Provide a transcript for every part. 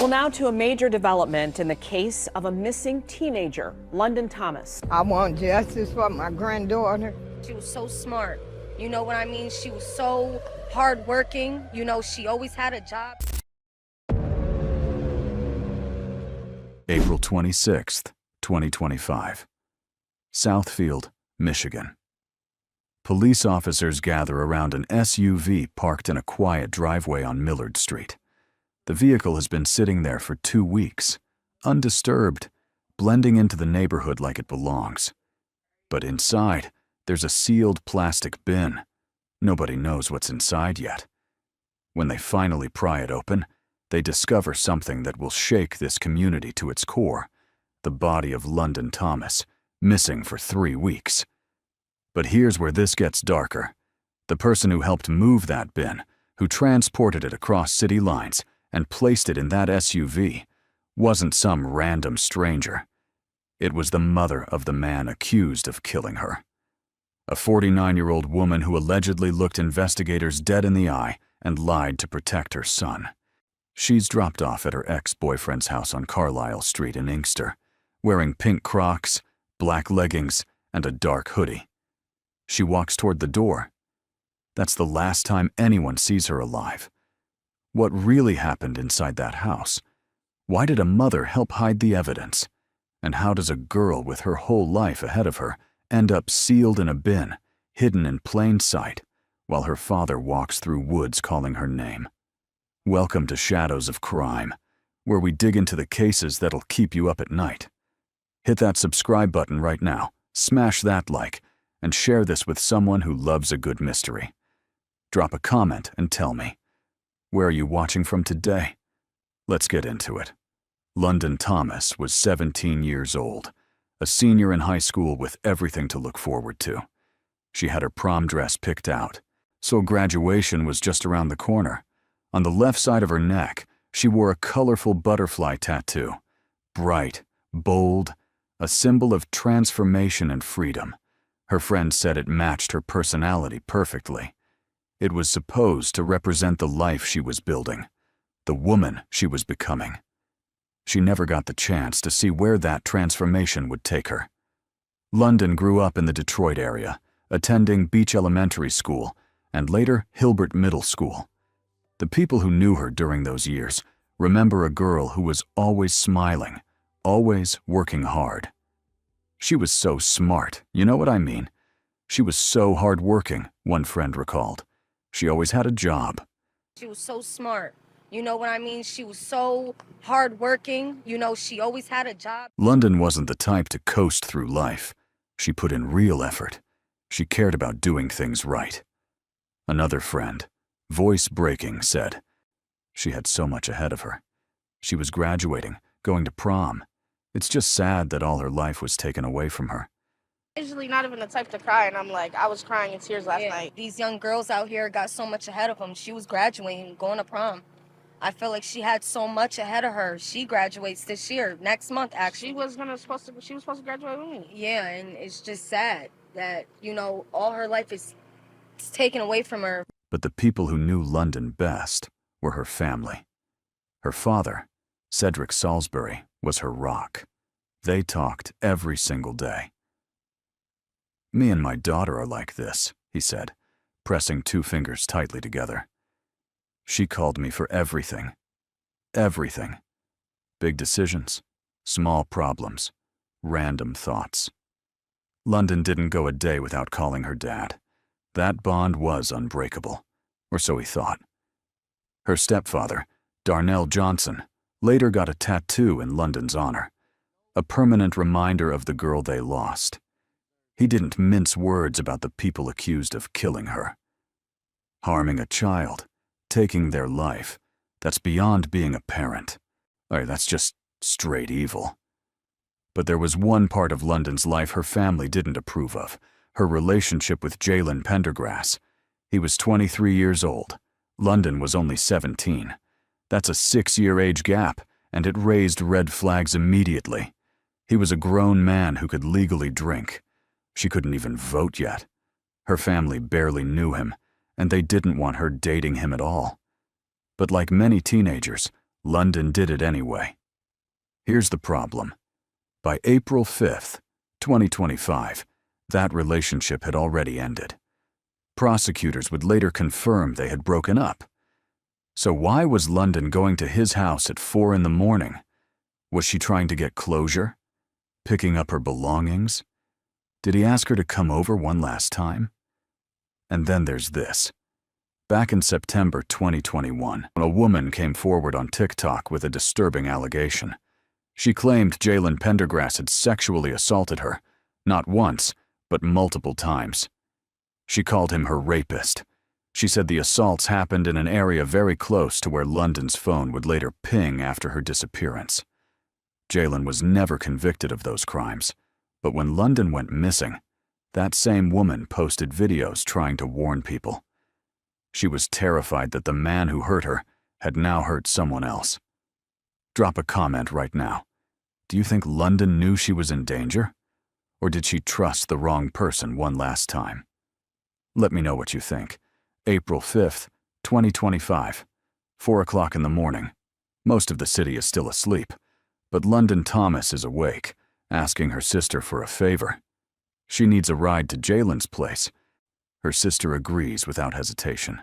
Well, now to a major development in the case of a missing teenager, London Thomas. I want justice for my granddaughter. She was so smart. You know what I mean? She was so hardworking. You know, she always had a job. April 26th, 2025. Southfield, Michigan. Police officers gather around an SUV parked in a quiet driveway on Millard Street. The vehicle has been sitting there for 2 weeks, undisturbed, blending into the neighborhood like it belongs. But inside, there's a sealed plastic bin. Nobody knows what's inside yet. When they finally pry it open, they discover something that will shake this community to its core: the body of London Thomas, missing for 3 weeks. But here's where this gets darker. The person who helped move that bin, who transported it across city lines and placed it in that SUV, wasn't some random stranger. It was the mother of the man accused of killing her. A 49-year-old woman who allegedly looked investigators dead in the eye and lied to protect her son. She's dropped off at her ex-boyfriend's house on Carlisle Street in Inkster, wearing pink Crocs, black leggings, and a dark hoodie. She walks toward the door. That's the last time anyone sees her alive. What really happened inside that house? Why did a mother help hide the evidence? And how does a girl with her whole life ahead of her end up sealed in a bin, hidden in plain sight, while her father walks through woods calling her name? Welcome to Shadows of Crime, where we dig into the cases that'll keep you up at night. Hit that subscribe button right now, smash that like, and share this with someone who loves a good mystery. Drop a comment and tell me, where are you watching from today? Let's get into it. London Thomas was 17 years old, a senior in high school with everything to look forward to. She had her prom dress picked out, so graduation was just around the corner. On the left side of her neck, she wore a colorful butterfly tattoo. Bright, bold, a symbol of transformation and freedom. Her friends said it matched her personality perfectly. It was supposed to represent the life she was building, the woman she was becoming. She never got the chance to see where that transformation would take her. London grew up in the Detroit area, attending Beach Elementary School and later Hilbert Middle School. The people who knew her during those years remember a girl who was always smiling, always working hard. She was so smart, you know what I mean? She was so hardworking, one friend recalled. She always had a job. She was so smart. You know what I mean? She was so hardworking. You know, she always had a job. London wasn't the type to coast through life. She put in real effort. She cared about doing things right. Another friend, voice breaking, said, she had so much ahead of her. She was graduating, going to prom. It's just sad that all her life was taken away from her. Usually not even the type to cry, and I was crying in tears last night. These young girls out here got so much ahead of them. She was graduating, going to prom. I feel like she had so much ahead of her. She graduates this year, next month actually. She was supposed to graduate with me. Yeah, and it's just sad that, you know, all her life is taken away from her. But the people who knew London best were her family. Her father, Cedric Salisbury, was her rock. They talked every single day. "Me and my daughter are like this," he said, pressing 2 fingers tightly together. "She called me for everything. Everything. Big decisions, small problems, random thoughts." London didn't go a day without calling her dad. That bond was unbreakable, or so he thought. Her stepfather, Darnell Johnson, later got a tattoo in London's honor, a permanent reminder of the girl they lost. He didn't mince words about the people accused of killing her. Harming a child, taking their life, that's beyond being a parent. That's just straight evil. But there was one part of London's life her family didn't approve of, her relationship with Jalen Pendergrass. He was 23 years old. London was only 17. That's a 6-year age gap, and it raised red flags immediately. He was a grown man who could legally drink. She couldn't even vote yet. Her family barely knew him, and they didn't want her dating him at all. But like many teenagers, London did it anyway. Here's the problem. By April 5th, 2025, that relationship had already ended. Prosecutors would later confirm they had broken up. So why was London going to his house at 4 a.m? Was she trying to get closure? Picking up her belongings? Did he ask her to come over one last time? And then there's this. Back in September 2021, a woman came forward on TikTok with a disturbing allegation. She claimed Jalen Pendergrass had sexually assaulted her, not once, but multiple times. She called him her rapist. She said the assaults happened in an area very close to where London's phone would later ping after her disappearance. Jalen was never convicted of those crimes, but when London went missing, that same woman posted videos trying to warn people. She was terrified that the man who hurt her had now hurt someone else. Drop a comment right now. Do you think London knew she was in danger? Or did she trust the wrong person one last time? Let me know what you think. April 5th, 2025, 4 o'clock in the morning. Most of the city is still asleep, but London Thomas is awake, asking her sister for a favor. She needs a ride to Jalen's place. Her sister agrees without hesitation.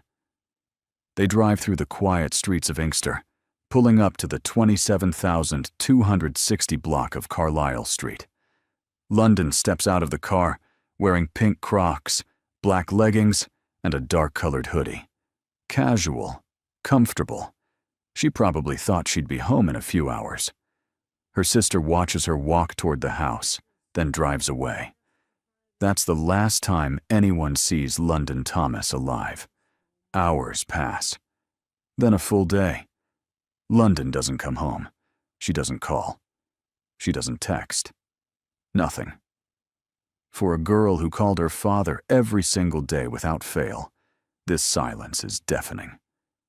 They drive through the quiet streets of Inkster, pulling up to the 27,260 block of Carlisle Street. London steps out of the car, wearing pink Crocs, black leggings, and a dark-colored hoodie. Casual, comfortable. She probably thought she'd be home in a few hours. Her sister watches her walk toward the house, then drives away. That's the last time anyone sees London Thomas alive. Hours pass. Then a full day. London doesn't come home. She doesn't call. She doesn't text. Nothing. For a girl who called her father every single day without fail, this silence is deafening.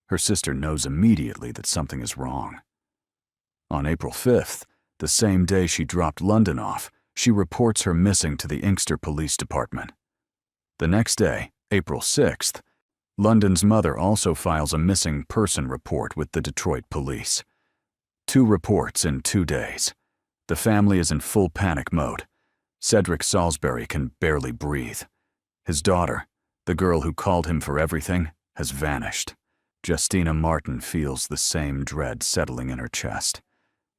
Her sister knows immediately that something is wrong. On April 5th, the same day she dropped London off, she reports her missing to the Inkster Police Department. The next day, April 6th, London's mother also files a missing person report with the Detroit police. 2 reports in 2 days. The family is in full panic mode. Cedric Salisbury can barely breathe. His daughter, the girl who called him for everything, has vanished. Justina Martin feels the same dread settling in her chest.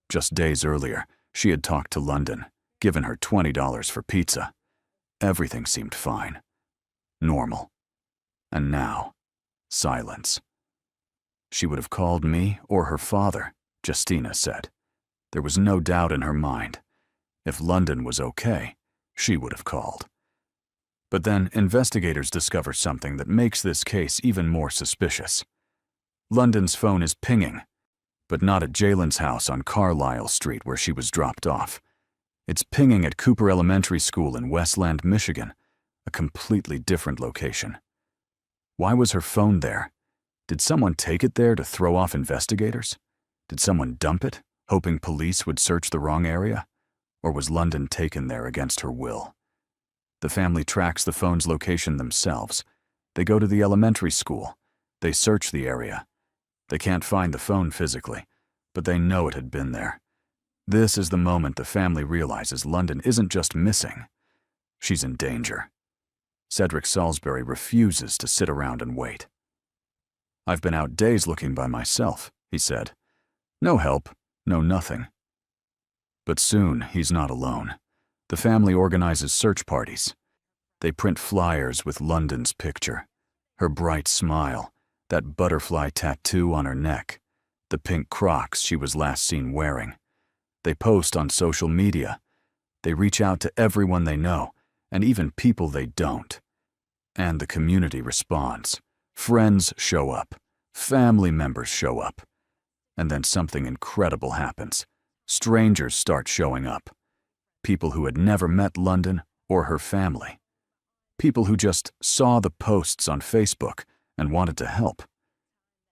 Just days earlier, she had talked to London, given her $20 for pizza. Everything seemed fine. Normal. And now, silence. She would have called me or her father, Justina said. There was no doubt in her mind. If London was okay, she would have called. But then investigators discover something that makes this case even more suspicious. London's phone is pinging, but not at Jalen's house on Carlisle Street where she was dropped off. It's pinging at Cooper Elementary School in Westland, Michigan, a completely different location. Why was her phone there? Did someone take it there to throw off investigators? Did someone dump it, hoping police would search the wrong area? Or was London taken there against her will? The family tracks the phone's location themselves. They go to the elementary school. They search the area. They can't find the phone physically, but they know it had been there. This is the moment the family realizes London isn't just missing. She's in danger. Cedric Salisbury refuses to sit around and wait. "I've been out days looking by myself," he said. "No help, no nothing." But soon, he's not alone. The family organizes search parties. They print flyers with London's picture, her bright smile, that butterfly tattoo on her neck, the pink Crocs she was last seen wearing. They post on social media. They reach out to everyone they know, and even people they don't. And the community responds. Friends show up. Family members show up. And then something incredible happens. Strangers start showing up. People who had never met London or her family. People who just saw the posts on Facebook and wanted to help.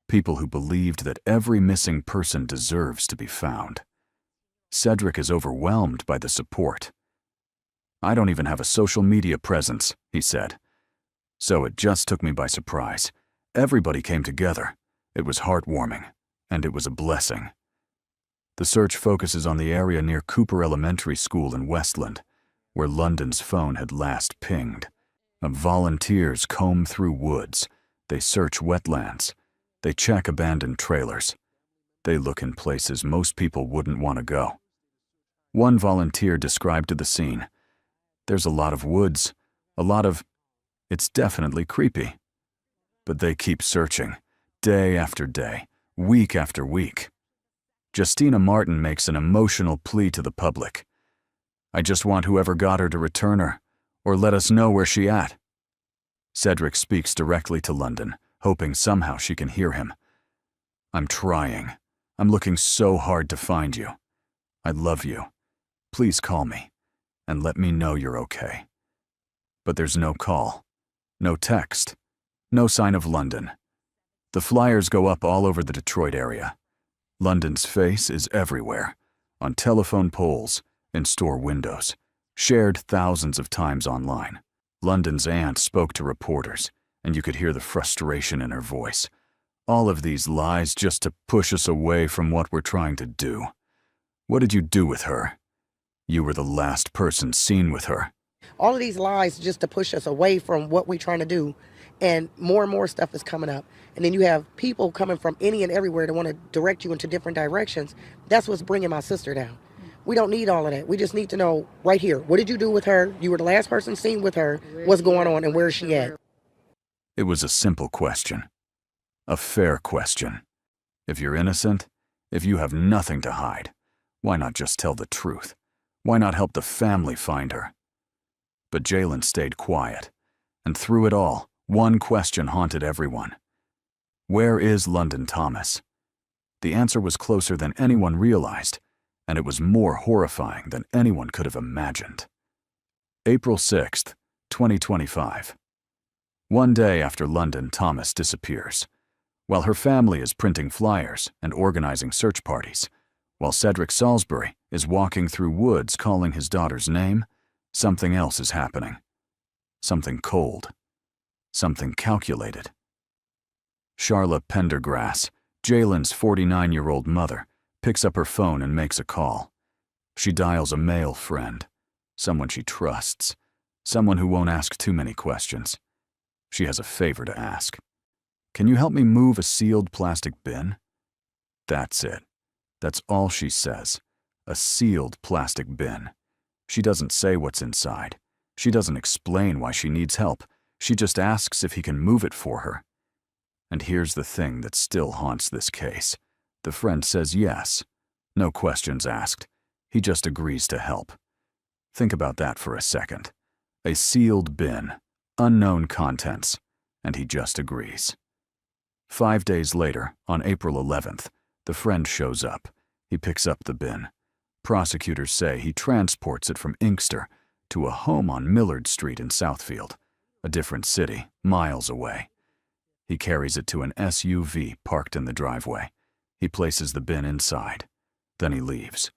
People who believed that every missing person deserves to be found. Cedric is overwhelmed by the support. "I don't even have a social media presence," he said. "So it just took me by surprise. Everybody came together. It was heartwarming. And it was a blessing. The search focuses on the area near Cooper Elementary School in Westland, where London's phone had last pinged. Volunteers comb through woods. They search wetlands. They check abandoned trailers. They look in places most people wouldn't want to go. One volunteer described to the scene, "There's a lot of woods, it's definitely creepy." But they keep searching, day after day, week after week. Justina Martin makes an emotional plea to the public. "I just want whoever got her to return her, or let us know where she at." Cedric speaks directly to London, hoping somehow she can hear him. "I'm trying. I'm looking so hard to find you. I love you. Please call me, and let me know you're okay." But there's no call, no text, no sign of London. The flyers go up all over the Detroit area. London's face is everywhere, on telephone poles, in store windows, shared thousands of times online. London's aunt spoke to reporters, and you could hear the frustration in her voice. "All of these lies just to push us away from what we're trying to do. What did you do with her? You were the last person seen with her." All of these lies just to push us away from what we're trying to do. And more stuff is coming up. And then you have people coming from any and everywhere to want to direct you into different directions. That's what's bringing my sister down. We don't need all of that. We just need to know right here, what did you do with her? You were the last person seen with her. What's going on and where is she at? It was a simple question. A fair question. If you're innocent, if you have nothing to hide, why not just tell the truth? Why not help the family find her? But Jalen stayed quiet, and through it all, one question haunted everyone. Where is London Thomas? The answer was closer than anyone realized, and it was more horrifying than anyone could have imagined. April 6th, 2025. One day after London Thomas disappears, while her family is printing flyers and organizing search parties, while Cedric Salisbury is walking through woods calling his daughter's name, something else is happening. Something cold. Something calculated. Charla Pendergrass, Jalen's 49-year-old mother, picks up her phone and makes a call. She dials a male friend, someone she trusts, someone who won't ask too many questions. She has a favor to ask. "Can you help me move a sealed plastic bin?" That's it. That's all she says. A sealed plastic bin. She doesn't say what's inside. She doesn't explain why she needs help. She just asks if he can move it for her. And here's the thing that still haunts this case. The friend says yes. No questions asked. He just agrees to help. Think about that for a second. A sealed bin, unknown contents, and he just agrees. 5 days later, on April 11th, the friend shows up. He picks up the bin. Prosecutors say he transports it from Inkster to a home on Millard Street in Southfield, a different city, miles away. He carries it to an SUV parked in the driveway. He places the bin inside. Then he leaves.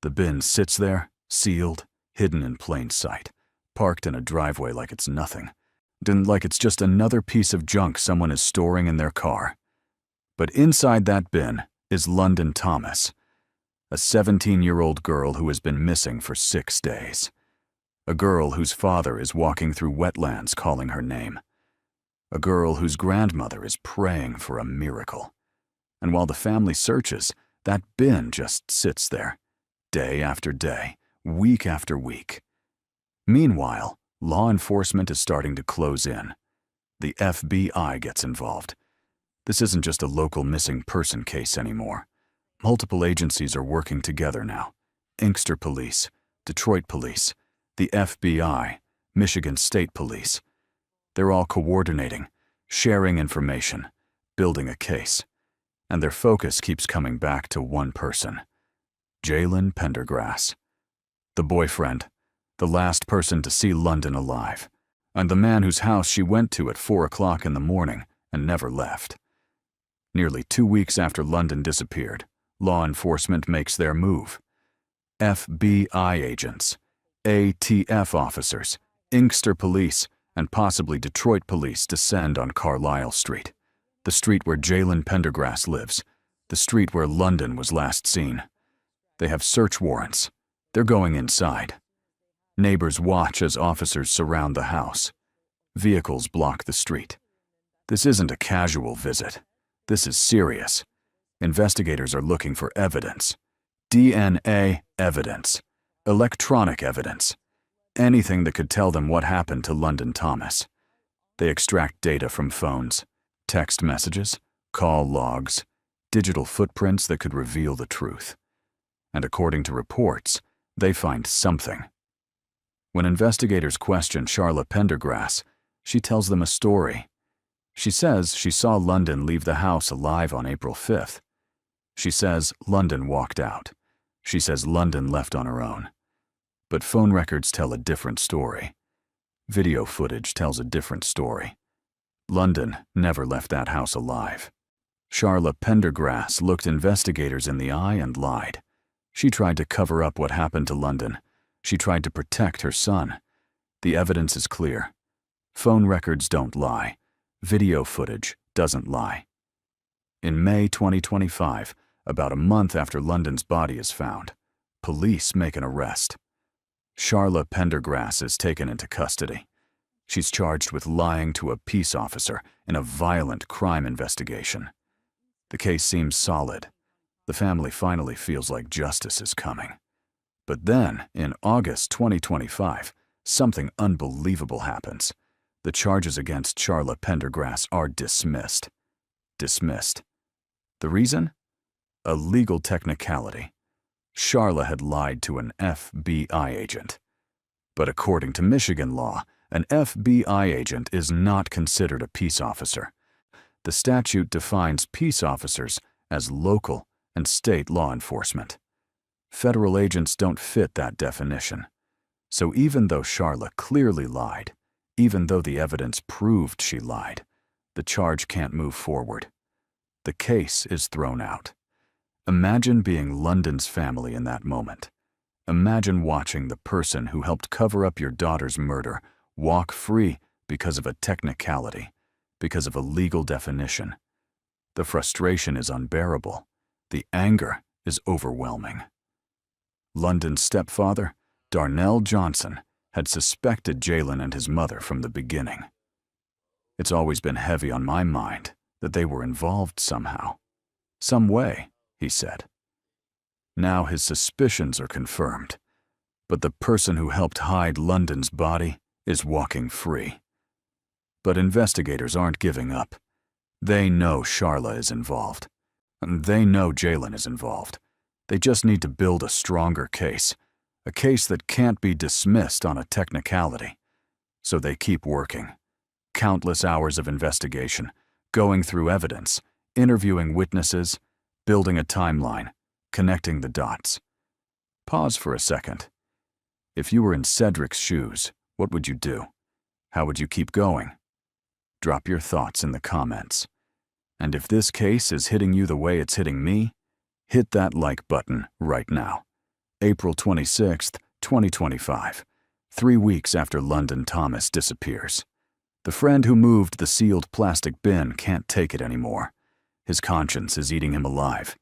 The bin sits there, sealed, hidden in plain sight, parked in a driveway like it's nothing, like it's just another piece of junk someone is storing in their car. But inside that bin is London Thomas, a 17-year-old girl who has been missing for 6 days. A girl whose father is walking through wetlands calling her name. A girl whose grandmother is praying for a miracle. And while the family searches, that bin just sits there, day after day, week after week. Meanwhile, law enforcement is starting to close in. The FBI gets involved. This isn't just a local missing person case anymore. Multiple agencies are working together now. Inkster Police, Detroit Police, the FBI, Michigan State Police. They're all coordinating, sharing information, building a case. And their focus keeps coming back to one person, Jalen Pendergrass. The boyfriend, the last person to see London alive, and the man whose house she went to at 4 o'clock in the morning and never left. Nearly 2 weeks after London disappeared, law enforcement makes their move. FBI agents, ATF officers, Inkster Police, and possibly Detroit Police descend on Carlisle Street, the street where Jalen Pendergrass lives, the street where London was last seen. They have search warrants. They're going inside. Neighbors watch as officers surround the house. Vehicles block the street. This isn't a casual visit. This is serious. Investigators are looking for evidence. DNA evidence. Electronic evidence. Anything that could tell them what happened to London Thomas. They extract data from phones, text messages, call logs, digital footprints that could reveal the truth. And according to reports, they find something. When investigators question Charla Pendergrass, she tells them a story. She says she saw London leave the house alive on April 5th. She says London walked out. She says London left on her own. But phone records tell a different story. Video footage tells a different story. London never left that house alive. Charla Pendergrass looked investigators in the eye and lied. She tried to cover up what happened to London. She tried to protect her son. The evidence is clear. Phone records don't lie. Video footage doesn't lie. In May 2025, about a month after London's body is found, police make an arrest. Charla Pendergrass is taken into custody. She's charged with lying to a peace officer in a violent crime investigation. The case seems solid. The family finally feels like justice is coming. But then, in August 2025, something unbelievable happens. The charges against Charla Pendergrass are dismissed. Dismissed. The reason? A legal technicality. Charla had lied to an FBI agent. But according to Michigan law, an FBI agent is not considered a peace officer. The statute defines peace officers as local and state law enforcement. Federal agents don't fit that definition. So even though Charla clearly lied, even though the evidence proved she lied, the charge can't move forward. The case is thrown out. Imagine being London's family in that moment. Imagine watching the person who helped cover up your daughter's murder walk free because of a technicality, because of a legal definition. The frustration is unbearable. The anger is overwhelming. London's stepfather, Darnell Johnson, had suspected Jalen and his mother from the beginning. It's always been heavy on my mind that they were involved somehow. Some way, he said. Now his suspicions are confirmed, but the person who helped hide London's body is walking free. But investigators aren't giving up. They know Charla is involved. And they know Jalen is involved. They just need to build a stronger case, a case that can't be dismissed on a technicality. So they keep working. Countless hours of investigation, going through evidence, interviewing witnesses, building a timeline, connecting the dots. Pause for a second. If you were in Cedric's shoes, what would you do? How would you keep going? Drop your thoughts in the comments. And if this case is hitting you the way it's hitting me, hit that like button right now. April 26th, 2025, 3 weeks after London Thomas disappears. The friend who moved the sealed plastic bin can't take it anymore. His conscience is eating him alive.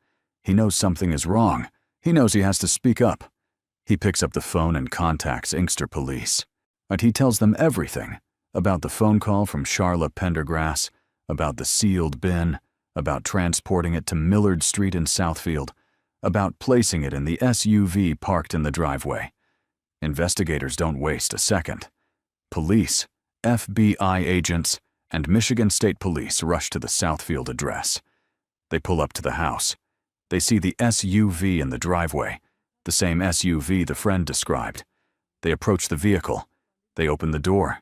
He knows something is wrong. He knows he has to speak up. He picks up the phone and contacts Inkster Police. And he tells them everything about the phone call from Charla Pendergrass, about the sealed bin, about transporting it to Millard Street in Southfield, about placing it in the SUV parked in the driveway. Investigators don't waste a second. Police, FBI agents, and Michigan State Police rush to the Southfield address. They pull up to the house. They see the SUV in the driveway, the same SUV the friend described. They approach the vehicle. They open the door.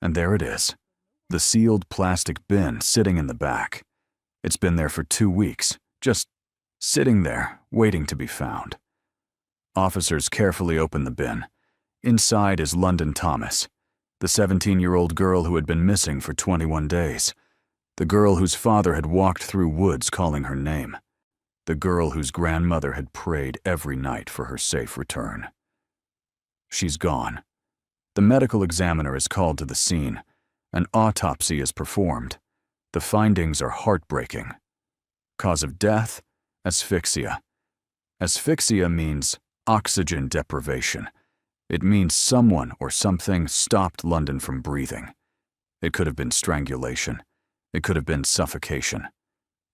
And there it is, the sealed plastic bin sitting in the back. It's been there for 2 weeks, just sitting there, waiting to be found. Officers carefully open the bin. Inside is London Thomas, the 17-year-old girl who had been missing for 21 days. The girl whose father had walked through woods calling her name. The girl whose grandmother had prayed every night for her safe return. She's gone. The medical examiner is called to the scene. An autopsy is performed. The findings are heartbreaking. Cause of death? Asphyxia. Asphyxia means oxygen deprivation. It means someone or something stopped London from breathing. It could have been strangulation. It could have been suffocation.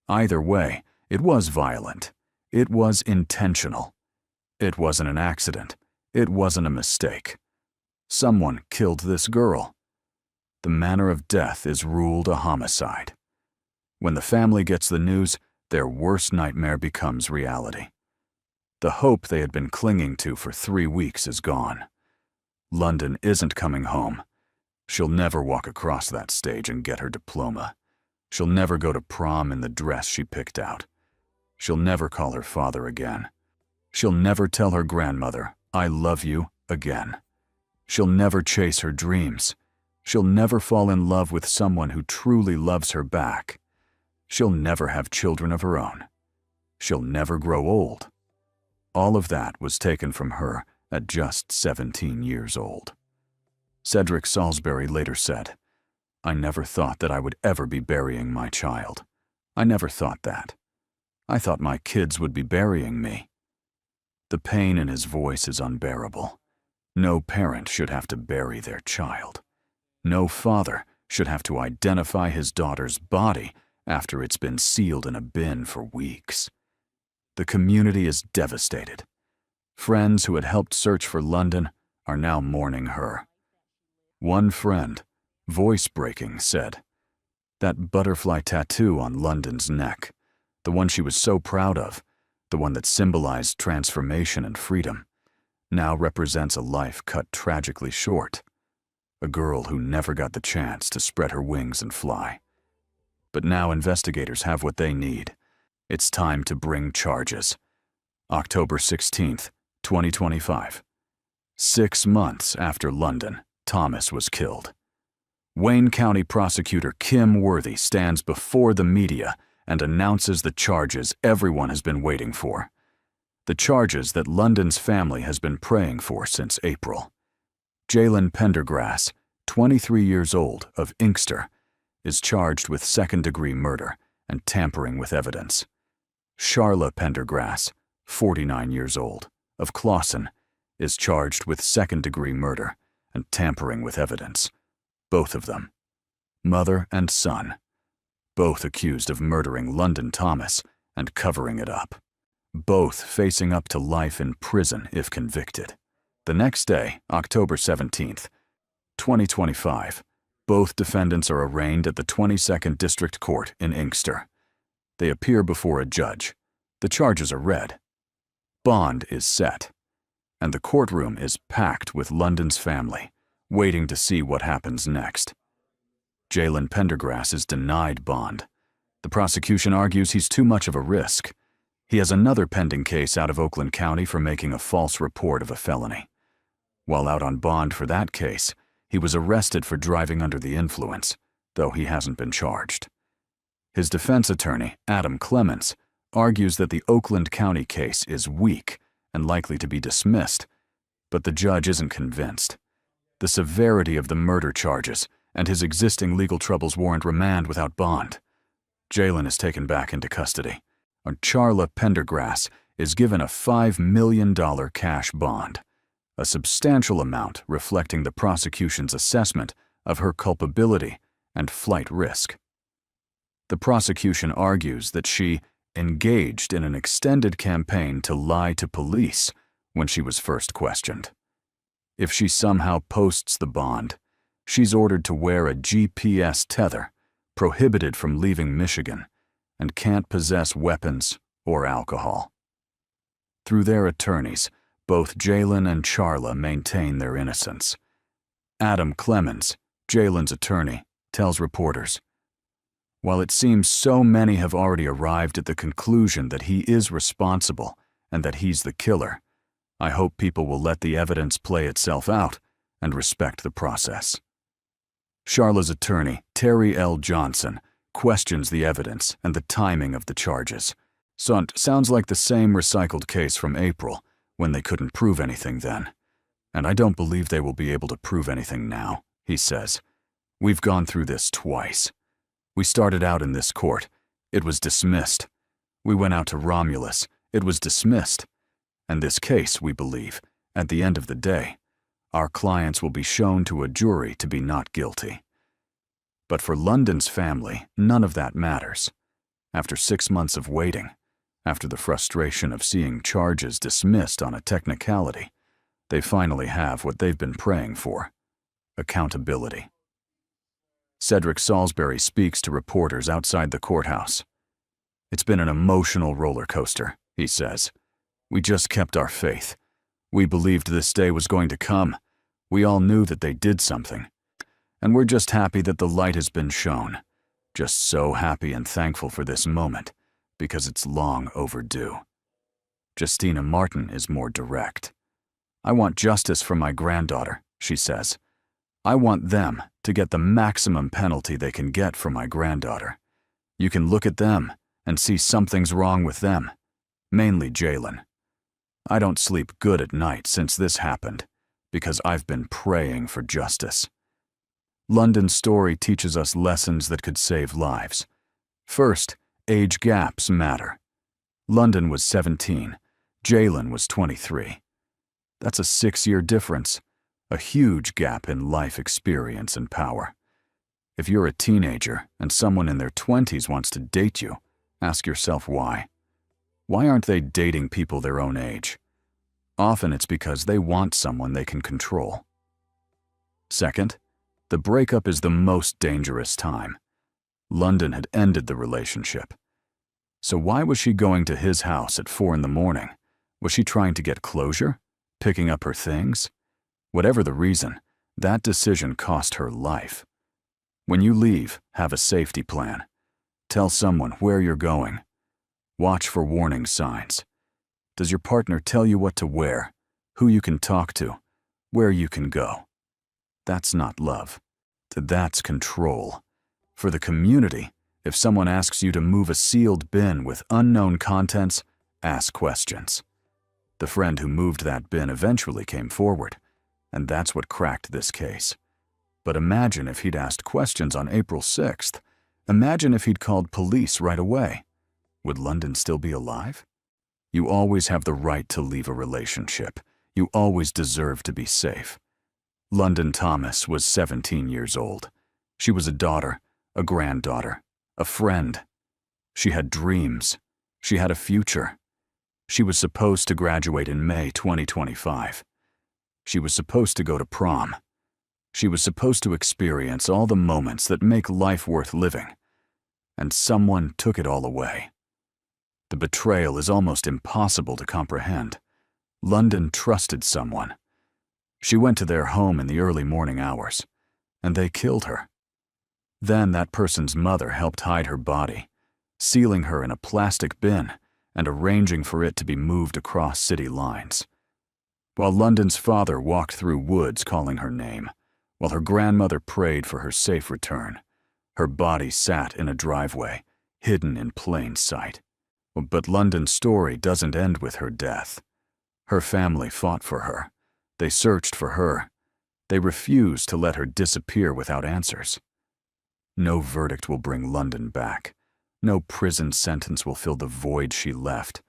Either way, it was violent. It was intentional. It wasn't an accident. It wasn't a mistake. Someone killed this girl. The manner of death is ruled a homicide. When the family gets the news, their worst nightmare becomes reality. The hope they had been clinging to for 3 weeks is gone. London isn't coming home. She'll never walk across that stage and get her diploma. She'll never go to prom in the dress she picked out. She'll never call her father again. She'll never tell her grandmother, "I love you," again. She'll never chase her dreams. She'll never fall in love with someone who truly loves her back. She'll never have children of her own. She'll never grow old. All of that was taken from her at just 17 years old. Cedric Salisbury later said, "I never thought that I would ever be burying my child. I never thought that. I thought my kids would be burying me." The pain in his voice is unbearable. No parent should have to bury their child. No father should have to identify his daughter's body after it's been sealed in a bin for weeks. The community is devastated. Friends who had helped search for London are now mourning her. One friend, voice-breaking, said, "That butterfly tattoo on London's neck, the one she was so proud of, the one that symbolized transformation and freedom, now represents a life cut tragically short. A girl who never got the chance to spread her wings and fly. But now investigators have what they need. It's time to bring charges." October 16th, 2025. 6 months after London, Thomas was killed. Wayne County Prosecutor Kim Worthy stands before the media and announces the charges everyone has been waiting for. The charges that London's family has been praying for since April. Jalen Pendergrass, 23 years old, of Inkster, is charged with second-degree murder and tampering with evidence. Charla Pendergrass, 49 years old, of Clawson, is charged with second-degree murder and tampering with evidence. Both of them, mother and son, both accused of murdering London Thomas and covering it up. Both facing up to life in prison if convicted. The next day, October 17th, 2025, both defendants are arraigned at the 22nd District Court in Inkster. They appear before a judge. The charges are read. Bond is set, and the courtroom is packed with London's family, waiting to see what happens next. Jalen Pendergrass is denied bond. The prosecution argues he's too much of a risk. He has another pending case out of Oakland County for making a false report of a felony. While out on bond for that case, he was arrested for driving under the influence, though he hasn't been charged. His defense attorney, Adam Clements, argues that the Oakland County case is weak and likely to be dismissed, but the judge isn't convinced. The severity of the murder charges and his existing legal troubles warrant remand without bond. Jalen is taken back into custody. Charla Pendergrass is given a $5 million cash bond, a substantial amount reflecting the prosecution's assessment of her culpability and flight risk. The prosecution argues that she engaged in an extended campaign to lie to police when she was first questioned. If she somehow posts the bond, she's ordered to wear a GPS tether, prohibited from leaving Michigan, and can't possess weapons or alcohol. Through their attorneys, both Jalen and Charla maintain their innocence. Adam Clements, Jalen's attorney, tells reporters, "While it seems so many have already arrived at the conclusion that he is responsible and that he's the killer, I hope people will let the evidence play itself out and respect the process." Charla's attorney, Terry L. Johnson, questions the evidence and the timing of the charges. Sounds like the same recycled case from April, when they couldn't prove anything then. "And I don't believe they will be able to prove anything now," he says. "We've gone through this twice. We started out in this court. It was dismissed. We went out to Romulus. It was dismissed. And this case, we believe, at the end of the day, our clients will be shown to a jury to be not guilty. But for London's family, none of that matters. After 6 months of waiting, after the frustration of seeing charges dismissed on a technicality, they finally have what they've been praying for: accountability. Cedric Salisbury speaks to reporters outside the courthouse. "It's been an emotional roller coaster," he says. "We just kept our faith. We believed this day was going to come. We all knew that they did something. And we're just happy that the light has been shown. Just so happy and thankful for this moment, because it's long overdue." Justina Martin is more direct. "I want justice for my granddaughter," she says. "I want them to get the maximum penalty they can get for my granddaughter. You can look at them and see something's wrong with them, mainly Jalen. I don't sleep good at night since this happened, because I've been praying for justice." London's story teaches us lessons that could save lives. First, age gaps matter. London was 17, Jalen was 23. That's a 6-year difference, a huge gap in life experience and power. If you're a teenager and someone in their 20s wants to date you, ask yourself why. Why aren't they dating people their own age? Often it's because they want someone they can control. Second, the breakup is the most dangerous time. London had ended the relationship. So why was she going to his house at 4 in the morning? Was she trying to get closure? Picking up her things? Whatever the reason, that decision cost her life. When you leave, have a safety plan. Tell someone where you're going. Watch for warning signs. Does your partner tell you what to wear, who you can talk to, where you can go? That's not love. That's control. For the community, if someone asks you to move a sealed bin with unknown contents, ask questions. The friend who moved that bin eventually came forward, and that's what cracked this case. But imagine if he'd asked questions on April 6th. Imagine if he'd called police right away. Would London still be alive? You always have the right to leave a relationship. You always deserve to be safe. London Thomas was 17 years old. She was a daughter, a granddaughter, a friend. She had dreams. She had a future. She was supposed to graduate in May 2025. She was supposed to go to prom. She was supposed to experience all the moments that make life worth living. And someone took it all away. The betrayal is almost impossible to comprehend. London trusted someone. She went to their home in the early morning hours, and they killed her. Then that person's mother helped hide her body, sealing her in a plastic bin and arranging for it to be moved across city lines. While London's father walked through woods calling her name, while her grandmother prayed for her safe return, her body sat in a driveway, hidden in plain sight. But London's story doesn't end with her death. Her family fought for her. They searched for her. They refused to let her disappear without answers. No verdict will bring London back. No prison sentence will fill the void she left.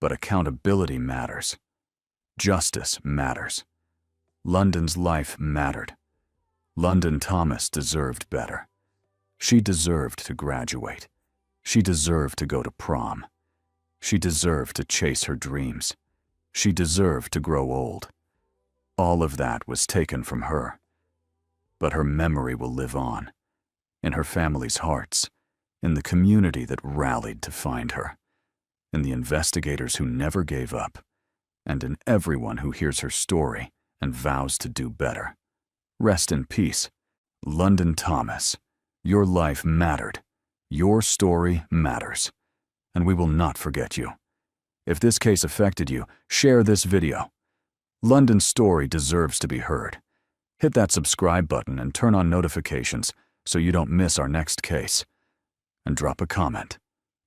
But accountability matters. Justice matters. London's life mattered. London Thomas deserved better. She deserved to graduate. She deserved to go to prom. She deserved to chase her dreams. She deserved to grow old. All of that was taken from her. But her memory will live on, in her family's hearts, in the community that rallied to find her, in the investigators who never gave up, and in everyone who hears her story and vows to do better. Rest in peace, London Thomas. Your life mattered. Your story matters. And we will not forget you. If this case affected you, share this video. London's story deserves to be heard. Hit that subscribe button and turn on notifications so you don't miss our next case. And drop a comment.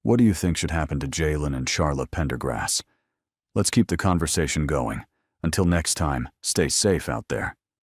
What do you think should happen to Jalen and Charla Pendergrass? Let's keep the conversation going. Until next time, stay safe out there.